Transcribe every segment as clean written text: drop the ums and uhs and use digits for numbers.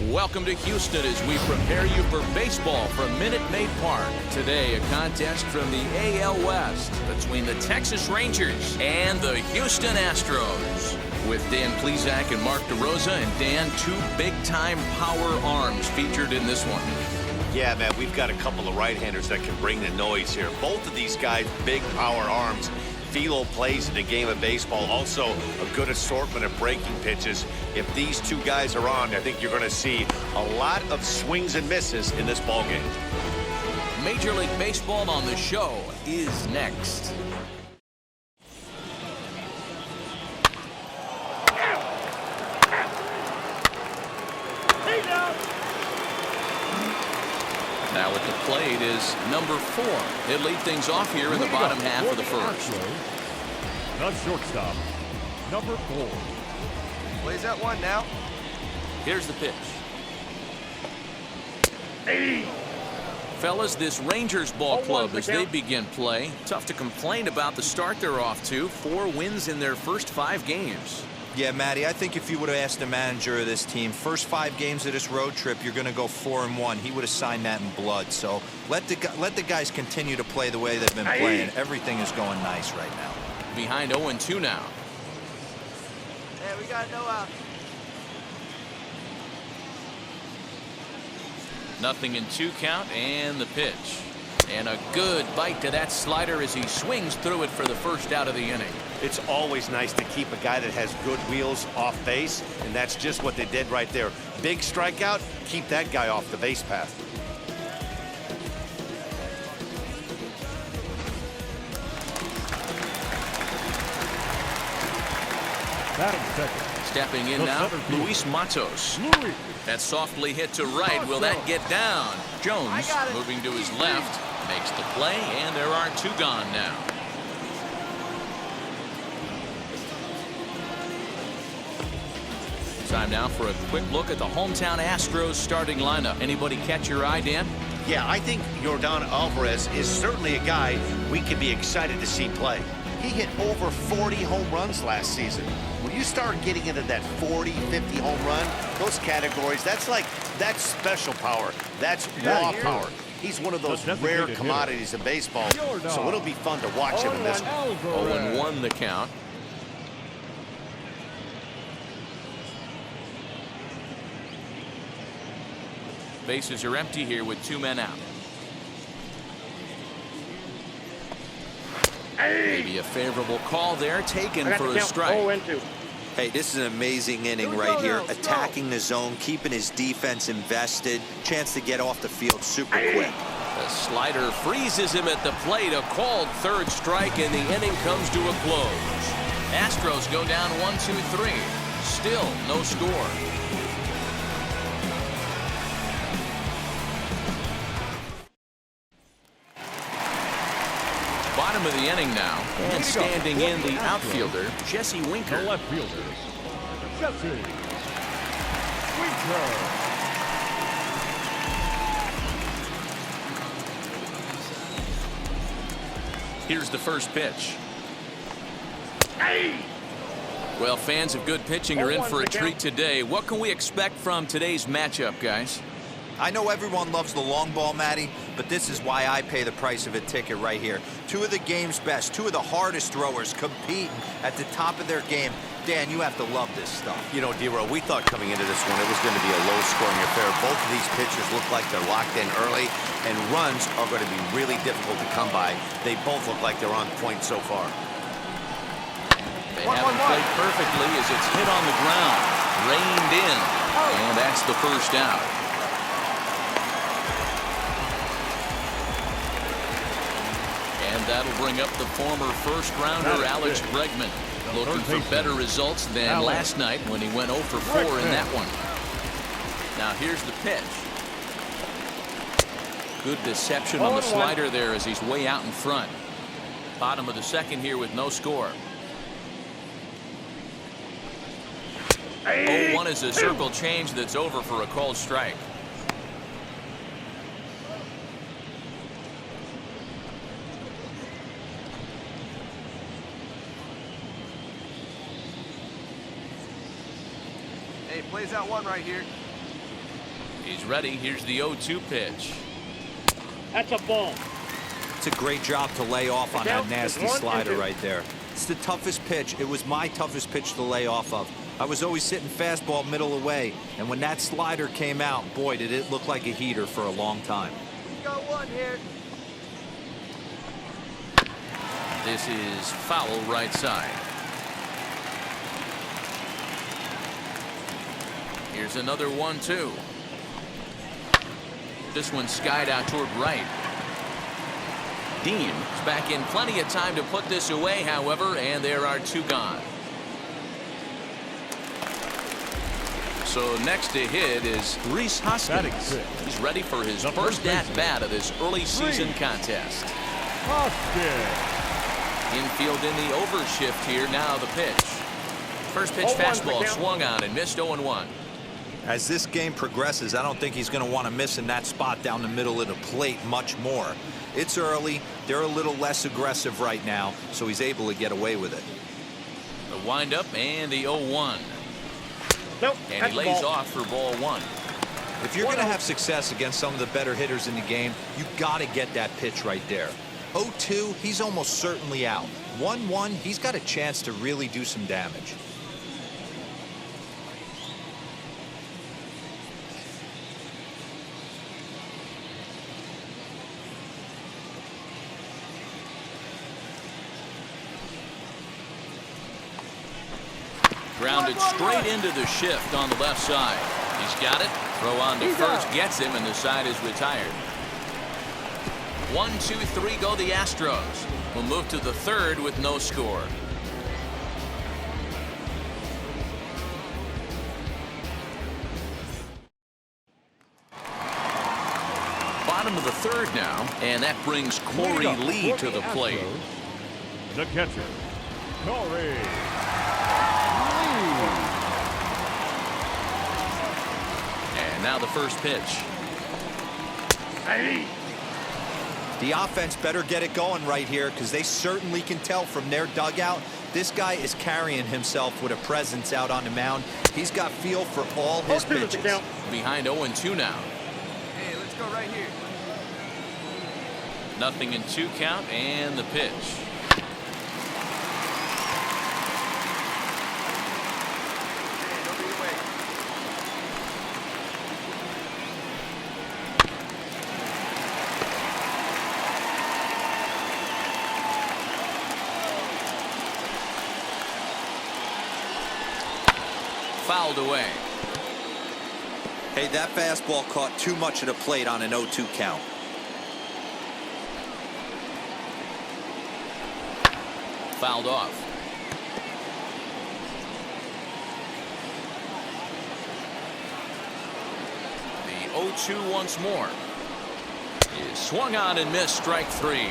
Welcome to Houston as we prepare you for baseball from Minute Maid Park. Today, a contest from the AL West between the Texas Rangers and the Houston Astros. With Dan Plesac and Mark DeRosa, and Dan, two big-time power arms featured in this one. Yeah, man, we've got a couple of right-handers that can bring the noise here. Both of these guys, big power arms. Philo plays in the game of baseball. Also, a good assortment of breaking pitches. If these two guys are on, I think you're going to see a lot of swings and misses in this ballgame. Major League Baseball on the show is next. Now at the plate is number 4. He'll lead things off here in the bottom half of the first. The shortstop, number 4. Plays that one now. Here's the pitch. Hey. Fellas, this Rangers ball club as they begin play. Tough to complain about the start they're off to. 4 wins in their first 5 games. Yeah, Matty, I think if you would have asked the manager of this team, first 5 games of this road trip, you're going to go 4-1. He would have signed that in blood. So let the guys continue to play the way they've been playing. Everything is going nice right now. Behind 0-2 now. Hey, we got no out. Nothing in 2 count, and the pitch. And a good bite to that slider as he swings through it for the first out of the inning. It's always nice to keep a guy that has good wheels off base, and that's just what they did right there. Big strikeout, keep that guy off the base path. Stepping in now, Luis Matos. That softly hit to right. Will that get down? Jones moving to his left. Makes the play, and there are 2 gone now. Time now for a quick look at the hometown Astros starting lineup. Anybody catch your eye, Dan? Yeah, I think Yordan Alvarez is certainly a guy we can be excited to see play. He hit over 40 home runs last season. When you start getting into that 40, 50 home run, those categories, that's special power. That's raw power. He's one of those rare commodities in baseball, so it'll be fun to watch him in this one. 0-1 the count. Bases are empty here with 2 men out. Maybe a favorable call there, taken for a strike. Hey, this is an amazing inning right here. Attacking the zone, keeping his defense invested. Chance to get off the field super quick. The slider freezes him at the plate. A called 3rd strike, and the inning comes to a close. Astros go down 1-2-3. Still no score. Bottom of the inning now, and standing in the outfielder, Jesse Winker. The left fielder, Jesse Winker. Here's the first pitch. Well, fans of good pitching are in for a treat today. What can we expect from today's matchup, guys? I know everyone loves the long ball, Matty, but this is why I pay the price of a ticket right here. 2 of the game's best, 2 of the hardest throwers competing at the top of their game. Dan, you have to love this stuff. You know, D-Row, we thought coming into this one it was going to be a low-scoring affair. Both of these pitchers look like they're locked in early, and runs are going to be really difficult to come by. They both look like they're on point so far. They haven't played perfectly as it's hit on the ground, reined in, and that's the first out. And that'll bring up the former first-rounder Alex Bregman, looking for better results than last night when he went 0 for 4 in that one. Now here's the pitch. Good deception on the slider there as he's way out in front. Bottom of the second here with no score. 0-1 is a circle change that's over for a called strike. Hey, plays out one right here. He's ready. Here's the 0-2 pitch. That's a ball. It's a great job to lay off on that nasty slider right there. It's the toughest pitch. It was my toughest pitch to lay off of. I was always hitting fastball middle away, and when that slider came out, boy, did it look like a heater for a long time. We got one here. This is foul right side. Here's another 1-2. This one skied out toward right. Dean is back in plenty of time to put this away, however, and there are 2 gone. So next to hit is Rhys Hoskins. He's ready for his first at-bat of this early season contest. Infield in the overshift here. Now the pitch. First pitch fastball swung on and missed 0-1. As this game progresses, I don't think he's going to want to miss in that spot down the middle of the plate much more. It's early. They're a little less aggressive right now, so he's able to get away with it. The windup and the 0-1. Nope, and he lays off for ball 1. If you're going to have success against some of the better hitters in the game, you got to get that pitch right there. 0-2, he's almost certainly out. 1-1, he's got a chance to really do some damage. Grounded straight into the shift on the left side. He's got it. Throw on to first gets him, and the side is retired. 1, 2, 3 go the Astros. Will move to the third with no score. Bottom of the third now, and that brings Corey Lee to the plate. The catcher, Corey. And now the first pitch. The offense better get it going right here, because they certainly can tell from their dugout this guy is carrying himself with a presence out on the mound. He's got feel for all his pitches. Behind 0-2 now. Hey, let's go right here. Nothing in 2 count, and the pitch. Fouled away. Hey, that fastball caught too much of the plate on an 0-2 count. Fouled off. The 0-2 once more. Is swung on and missed, strike 3.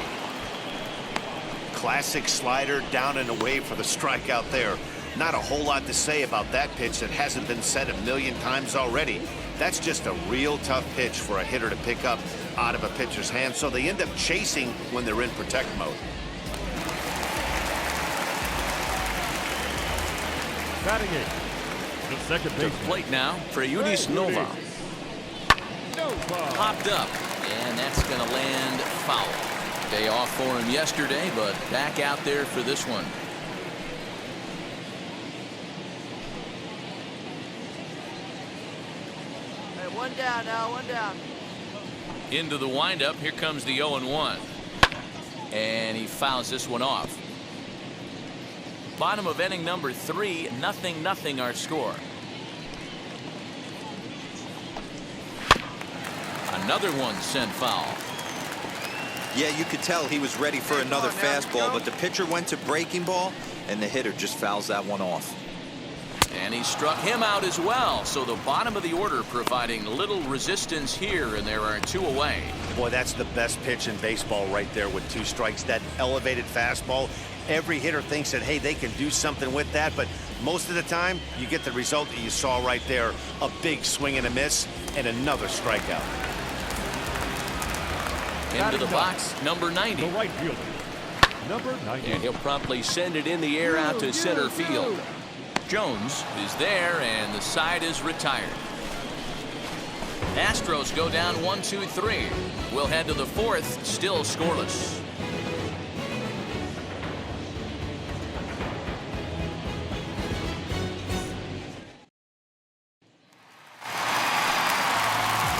Classic slider down and away for the strikeout there. Not a whole lot to say about that pitch that hasn't been said a million times already. That's just a real tough pitch for a hitter to pick up out of a pitcher's hand, so they end up chasing when they're in protect mode. Batting eighth, the second To baseman. the plate now for Yudis Nova. Nova. Popped up, and that's going to land foul. Day off for him yesterday, but back out there for this one. Hey, one down now, one down. Into the windup. Here comes the 0-1. And he fouls this one off. Bottom of inning number 3, 0-0 our score. Another one sent foul. Yeah, you could tell he was ready for another fastball, but the pitcher went to breaking ball, and the hitter just fouls that one off. And he struck him out as well. So the bottom of the order providing little resistance here, and there are 2 away. Boy, that's the best pitch in baseball right there with 2 strikes. That elevated fastball. Every hitter thinks that, hey, they can do something with that, but most of the time you get the result that you saw right there. A big swing and a miss, and another strikeout. Into the box, number 90. The right fielder, number 90. And he'll promptly send it in the air out to center field. Jones is there, and the side is retired. Astros go down 1-2-3. We'll head to the fourth, still scoreless.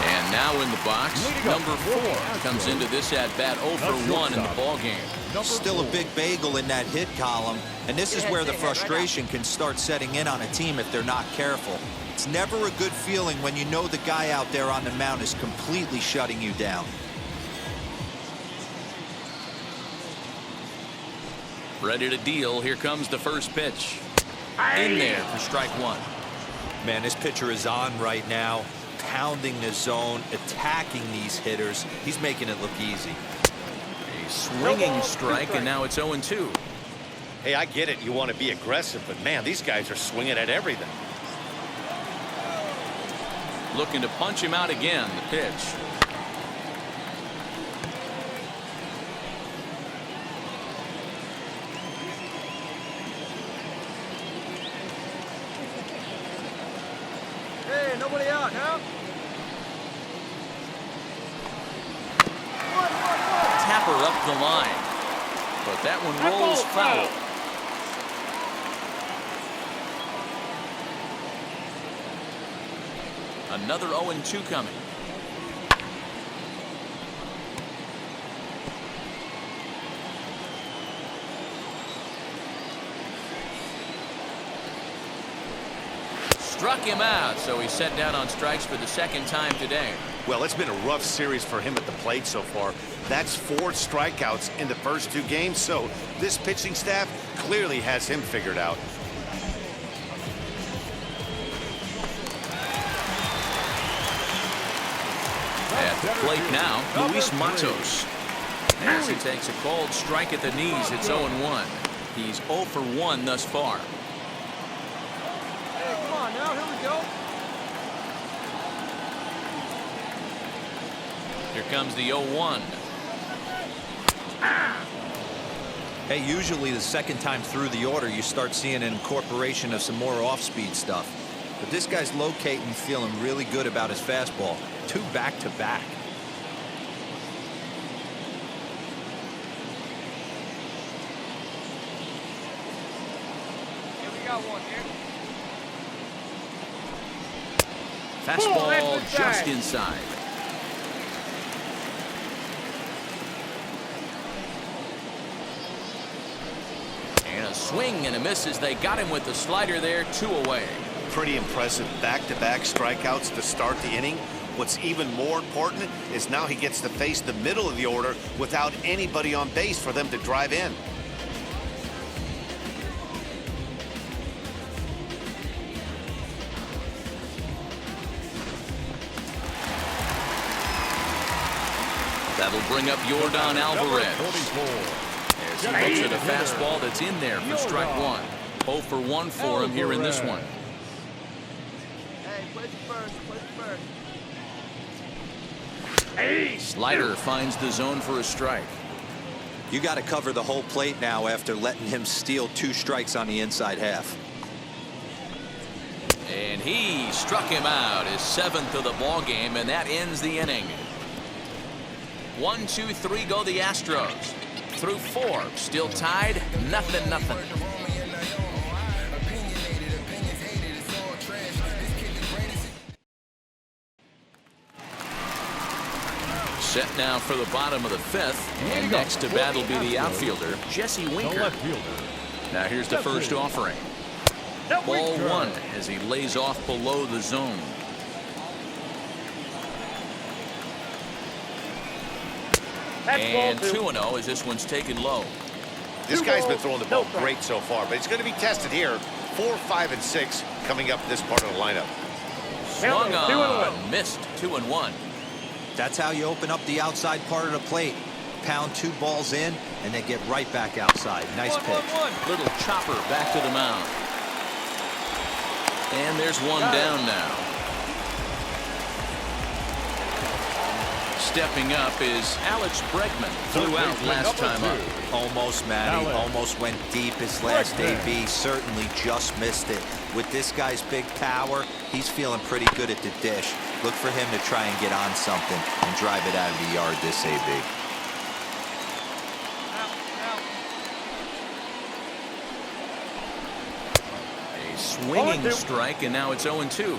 And now in the box, number 4 comes into this at-bat 0 for 1 in the ballgame. Still a big bagel in that hit column, and this is where the frustration can start setting in on a team if they're not careful. It's never a good feeling when you know the guy out there on the mound is completely shutting you down. Ready to deal. Here comes the first pitch. In there for strike 1. Man, this pitcher is on right now, pounding the zone, attacking these hitters. He's making it look easy. A swinging strike, and now it's 0-2. Hey, I get it. You want to be aggressive, but man, these guys are swinging at everything. Looking to punch him out again. The pitch. Hey, nobody out, huh? Tapper up the line, but that one rolls foul. Another 0-2 coming. Struck him out, so he's set down on strikes for the second time today. Well, it's been a rough series for him at the plate so far. That's 4 strikeouts in the first 2 games, so this pitching staff clearly has him figured out. At the plate now, Luis Matos. As he takes a cold strike at the knees, it's 0-1. He's 0 for 1 thus far. Hey, come on now, here we go. Here comes the 0-1. Hey, usually the second time through the order, you start seeing an incorporation of some more off-speed stuff. But this guy's locating, feeling really good about his fastball. 2 back-to-back. Yeah, we got one here. Fastball that's just inside. inside. And a swing and a miss as they got him with the slider there, 2 away. Pretty impressive back-to-back strikeouts to start the inning. What's even more important is now he gets to face the middle of the order without anybody on base for them to drive in. That'll bring up Yordan Alvarez. As he looks at a fastball that's in there for strike 1. 0 for 1 for him here in this one. Hey, place it first, place it first. Slider finds the zone for a strike. You got to cover the whole plate now after letting him steal 2 strikes on the inside half. And he struck him out, his 7th of the ball game, and that ends the inning. 1, 2, 3 go the Astros. Through 4, still tied, 0-0. Set now for the bottom of the 5th, and next to bat will be the outfielder, Jesse Winker. Now here's the first offering. Ball 1 as he lays off below the zone. And 2-0 as this one's taken low. This guy's been throwing the ball great so far, but he's going to be tested here. 4, 5, and 6 coming up this part of the lineup. Swung on, missed, 2-1. That's how you open up the outside part of the plate. Pound 2 balls in, and then get right back outside. Nice pitch. Little chopper back to the mound. And there's one down now. Stepping up is Alex Bregman. Flew out last time up. Almost, Matty. Almost went deep his last AB. Certainly just missed it. With this guy's big power, he's feeling pretty good at the dish. Look for him to try and get on something and drive it out of the yard this AB. A swinging strike, and now it's 0-2.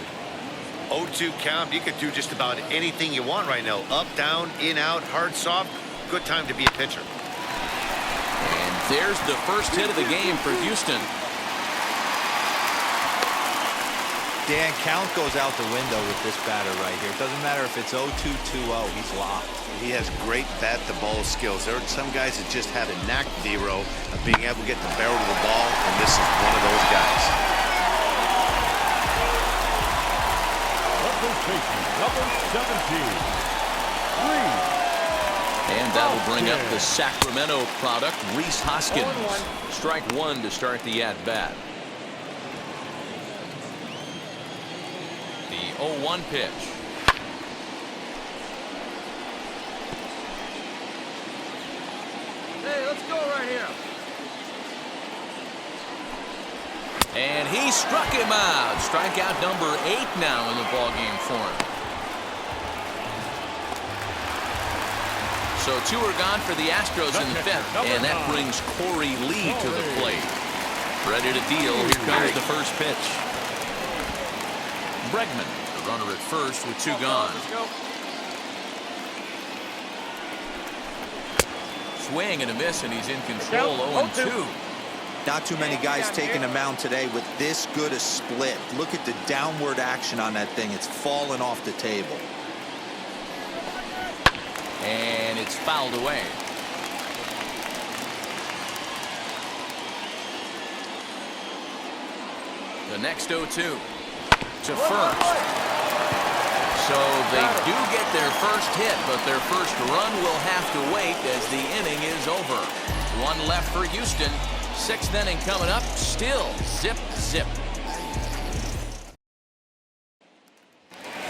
0-2 count. You could do just about anything you want right now. Up, down, in, out, hard, soft. Good time to be a pitcher. And there's the first hit of the game for Houston. Dan, count goes out the window with this batter right here. It doesn't matter if it's 0-2, 2-0. He's locked. He has great bat-to-ball skills. There are some guys that just have a knack, Dero, of being able to get the barrel to the ball, and this is one of those guys. Number 17, And that'll bring up the Sacramento product, Rhys Hoskins. Strike one to start the at-bat. The 0-1 pitch. Hey, let's go right here. And he struck him out. Strikeout number 8 now in the ballgame for him. So 2 are gone for the Astros in the 5th, and that brings Corey Lee to the plate. Ready to deal. Here comes the first pitch. Bregman, the runner at first with 2 gone. Let's go. Swing and a miss, and he's in control. 0-2. Not too many guys taking the mound today with this good a split. Look at the downward action on that thing. It's falling off the table. And it's fouled away. The next 0-2 to first. So they do get their first hit, but their first run will have to wait as the inning is over. 1 left for Houston. 6th inning coming up. Still zip, zip.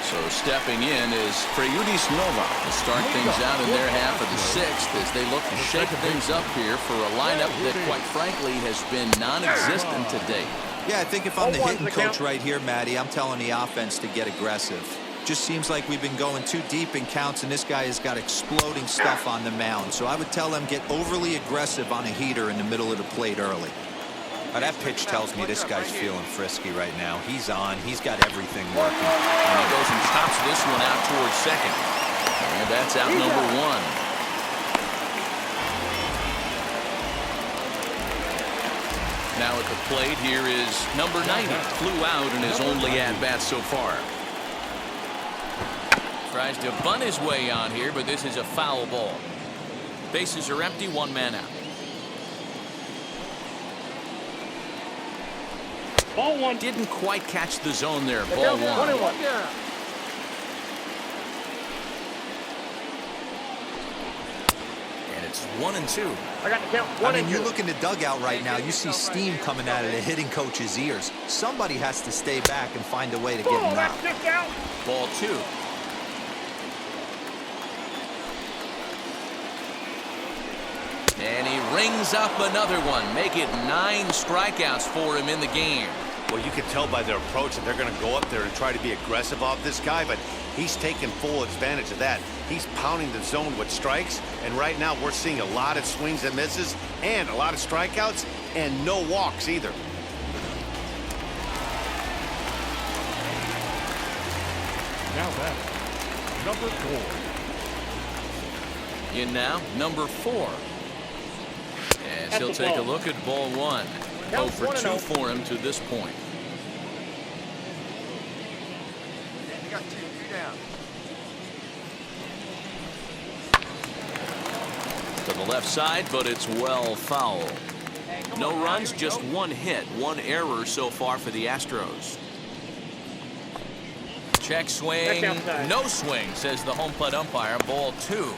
So stepping in is Freyudis Nova to start things out in their half of the 6th as they look to shake things up here for a lineup that, quite frankly, has been non-existent to date. Yeah, I think if I'm the hitting coach right here, Matty, I'm telling the offense to get aggressive. Just seems like we've been going too deep in counts, and this guy has got exploding stuff on the mound. So I would tell them get overly aggressive on a heater in the middle of the plate early. Now, that pitch tells me this guy's feeling frisky right now. He's on. He's got everything working. And he goes and chops this one out towards second. And that's out number 1. Now at the plate here is number 90. Flew out in his only at-bat so far. Tries to bunt his way on here, but this is a foul ball. Bases are empty, 1 man out. Ball 1. Didn't quite catch the zone there. Ball 1. Yeah. And it's 1-2. I got the count. I mean, you look in the dugout right now, you see steam coming out of the hitting coach's ears. Somebody has to stay back and find a way to get him out. Ball 2. And he rings up another one. Make it 9 strikeouts for him in the game. Well, you can tell by their approach that they're going to go up there and try to be aggressive off this guy, but he's taking full advantage of that. He's pounding the zone with strikes, and right now we're seeing a lot of swings and misses and a lot of strikeouts and no walks either. now that number 4. In now, number 4. And he'll take a look at ball 1. 0 for 2 for him to this point. You got 2 down. To the left side, but it's well foul. No runs, just 1 hit, 1 error so far for the Astros. Check swing, no swing, says the home plate umpire. Ball 2.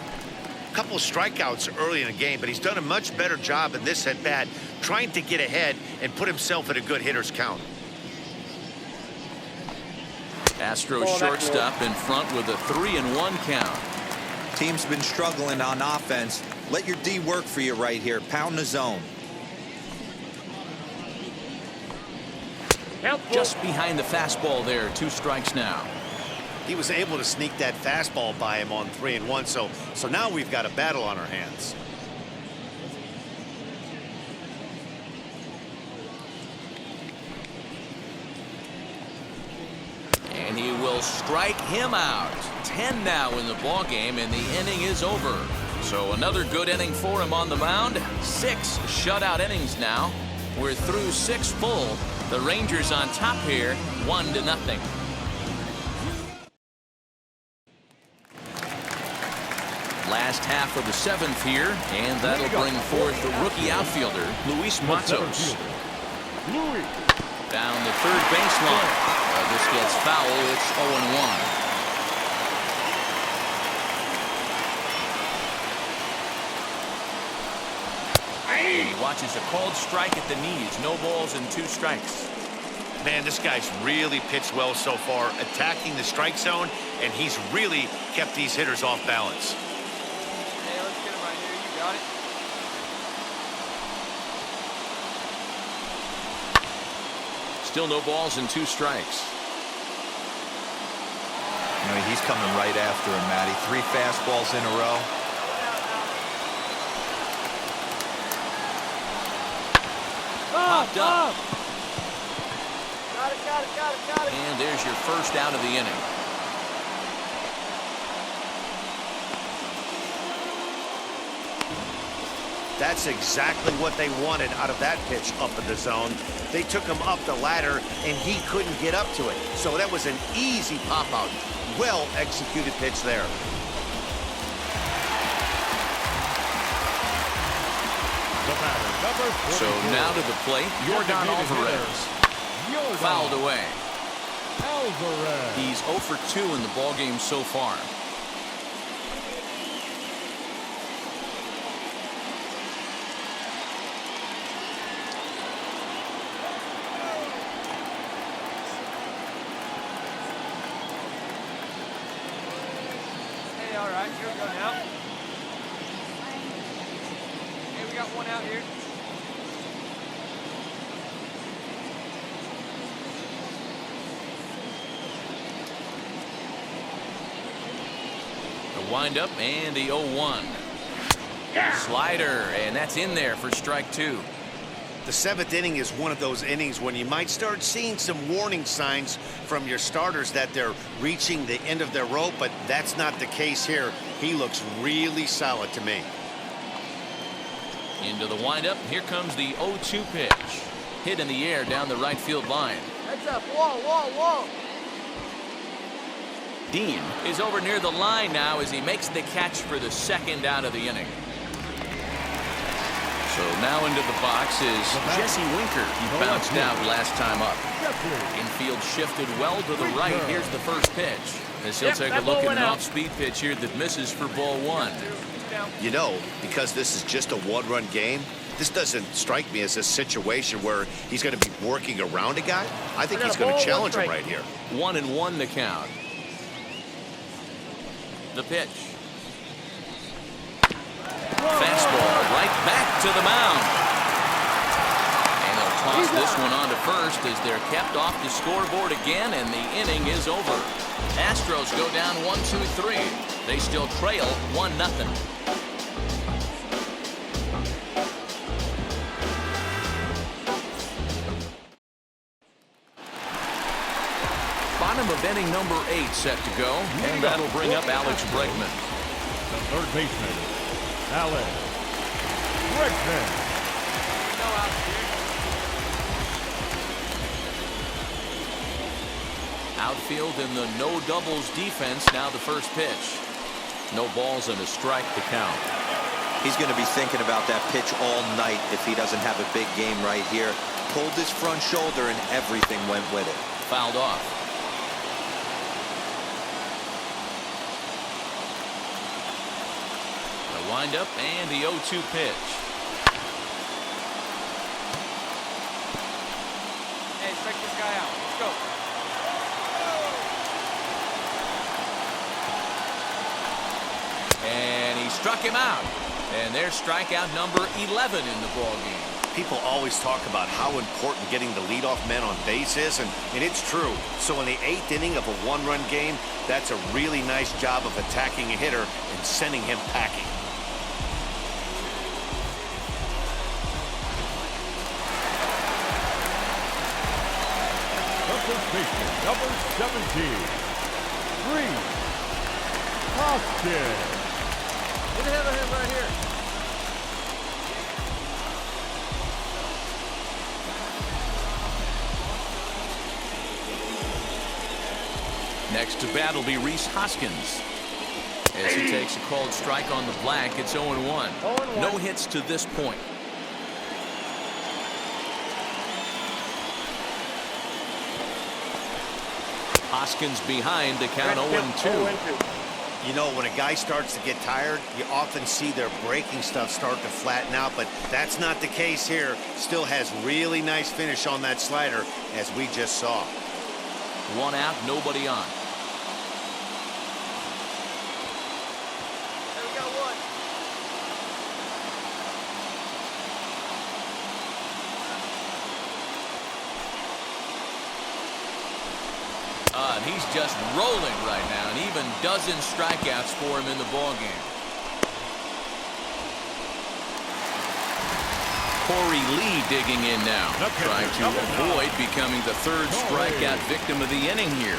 A couple of strikeouts early in the game, but he's done a much better job in this at bat, trying to get ahead and put himself in a good hitter's count. Astros shortstop in front with a 3-1 count. Team's been struggling on offense. Let your D work for you right here. Pound the zone. Just behind the fastball there. 2 strikes now. He was able to sneak that fastball by him on 3-1. So now we've got a battle on our hands. And he will strike him out. 10 now in the ball game, and the inning is over. So another good inning for him on the mound. 6 shutout innings now. We're through 6 full. The Rangers on top here, 1-0. Last half of the 7th here, and that'll bring forth the rookie outfielder, Luis Matos. Down the third baseline. This gets foul. It's 0-1. And he watches a called strike at the knees. No balls and 2 strikes. Man, this guy's really pitched well so far, attacking the strike zone, and he's really kept these hitters off balance. Hey, let's get him right here. You got it. Still no balls and 2 strikes. You know, he's coming right after him, Matty. 3 fastballs in a row. Popped up. Got it. And there's your first out of the inning. That's exactly what they wanted out of that pitch up in the zone. They took him up the ladder, and he couldn't get up to it. So that was an easy pop-out. Well-executed pitch there. The batter, number 44. So now to the plate, Yordan Alvarez. Fouled away. Alvarez. He's 0 for 2 in the ballgame so far. Hey, all right. Here we go now. Hey, we got one out here. The windup and the 0-1. Slider, and that's in there for strike 2. The 7th inning is one of those innings when you might start seeing some warning signs from your starters that they're reaching the end of their rope, but that's not the case here. He looks really solid to me. Into the windup. Here comes the 0-2 pitch. Hit in the air down the right field line. Heads up. Whoa. Dean is over near the line now as he makes the catch for the 2nd out of the inning. So now into the box is Jesse Winker. He bounced out last time up. Infield shifted well to the right. Here's the first pitch. As he'll take a look at an off-speed pitch here that misses for ball 1. You know, because this is just a 1-run game, this doesn't strike me as a situation where he's going to be working around a guy. I think he's going to challenge him right here. 1-1 the count. The pitch. Fastball right back to the mound. And they'll toss this one on to first as they're kept off the scoreboard again, and the inning is over. Astros go down 1-2-3. They still trail 1-0. Bottom of inning number 8 set to go, and that'll bring up Alex Bregman. The third baseman, Alex Bregman. No out here. Outfield in the no doubles defense. Now the first pitch. No balls and a strike to count. He's going to be thinking about that pitch all night if he doesn't have a big game right here. Pulled his front shoulder and everything went with it. Fouled off. The windup and the 0-2 pitch. Hey, strike this guy out. Let's go. And he struck him out. And there's strikeout number 11 in the ballgame. People always talk about how important getting the leadoff man on base is, and it's true. So in the 8th inning of a one-run game, that's a really nice job of attacking a hitter and sending him packing. The first baseman, number 17, Hoskins. Get ahead of him right here. Next to bat will be Rhys Hoskins. As he takes a called strike on the black, it's 0-1. No hits to this point. Hoskins behind to count 0-2. You know, when a guy starts to get tired, you often see their breaking stuff start to flatten out, but that's not the case here. Still has really nice finish on that slider, as we just saw. 1 out, nobody on. There we go, 1. And he's just rolling right now, and even dozen strikeouts for him in the ballgame. Corey Lee digging in now, trying to avoid becoming the 3rd strikeout victim of the inning here.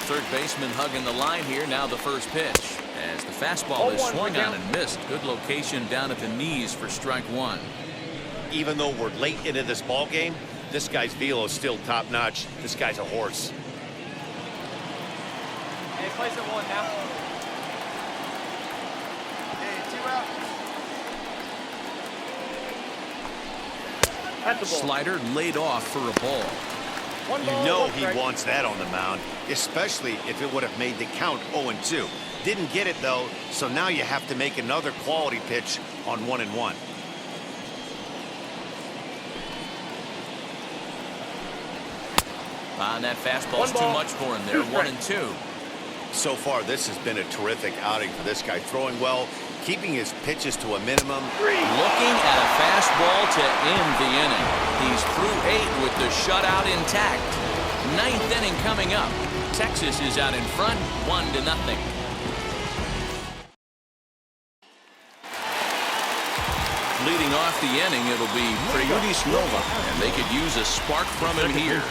Third baseman hugging the line here. Now the first pitch, as the fastball is swung on and missed. Good location down at the knees for strike 1. Even though we're late into this ball game, this guy's velo is still top-notch. This guy's a horse. Hey, place at 1 now. Hey, 2 out. Slider laid off for a ball. You know he wants that on the mound, especially if it would have made the count 0-2. Didn't get it, though, so now you have to make another quality pitch on 1-1. And that fastball's too much for him there. 1-2. So far, this has been a terrific outing for this guy. Throwing well, keeping his pitches to a minimum. Looking at a fastball to end the inning. He's through 8 with the shutout intact. 9th inning coming up. Texas is out in front, 1-0. Leading off the inning, it'll be Preyudis Nova, and they could use a spark from him here.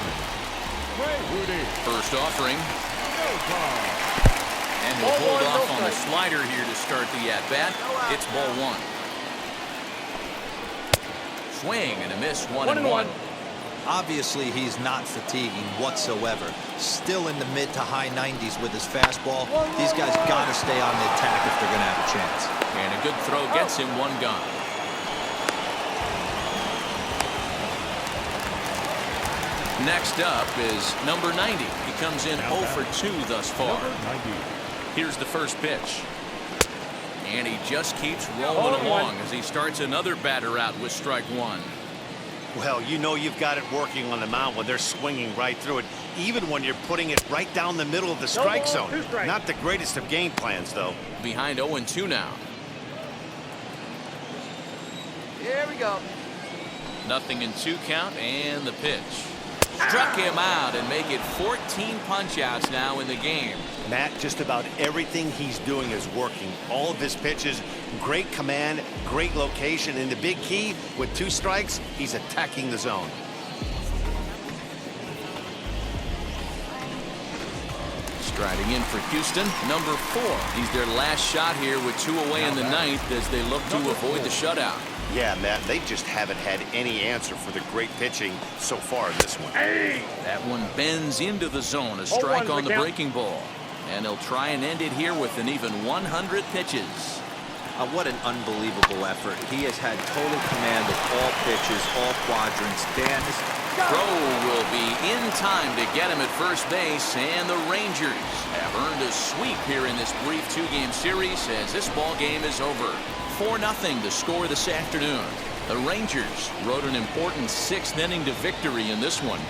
First offering. And he'll hold off on the slider here to start the at-bat. It's ball 1. Swing and a miss, 1-1. Obviously, he's not fatiguing whatsoever. Still in the mid to high 90s with his fastball. These guys got to stay on the attack if they're going to have a chance. And a good throw gets him 1 gone. Next up is number 90. He comes in 0 for 2 thus far. Here's the first pitch. And he just keeps rolling along as he starts another batter out with strike 1. Well, you know you've got it working on the mound when they're swinging right through it, even when you're putting it right down the middle of the strike zone. Not the greatest of game plans, though. Behind 0-2 now. Here we go. 0-2 count, and the pitch. Struck him out and make it 14 punch-outs now in the game. Matt, just about everything he's doing is working. All of his pitches, great command, great location, and the big key, with 2 strikes, he's attacking the zone. Striding in for Houston, number 4. He's their last shot here with 2 away in the 9th as they look to avoid the shutout. Yeah, Matt, they just haven't had any answer for the great pitching so far in this one. That one bends into the zone, a strike on the breaking ball. And they'll try and end it here with an even 100 pitches. What an unbelievable effort. He has had total command of all pitches, all quadrants. Dan, this throw will be in time to get him at first base, and the Rangers have earned a sweep here in this brief 2-game series as this ball game is over. 4-0 the score this afternoon. The Rangers rode an important 6th inning to victory in this one.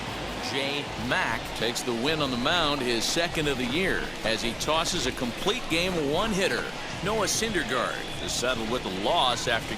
J. Mack takes the win on the mound, his 2nd of the year, as he tosses a complete game 1-hitter. Noah Syndergaard to settle with a loss after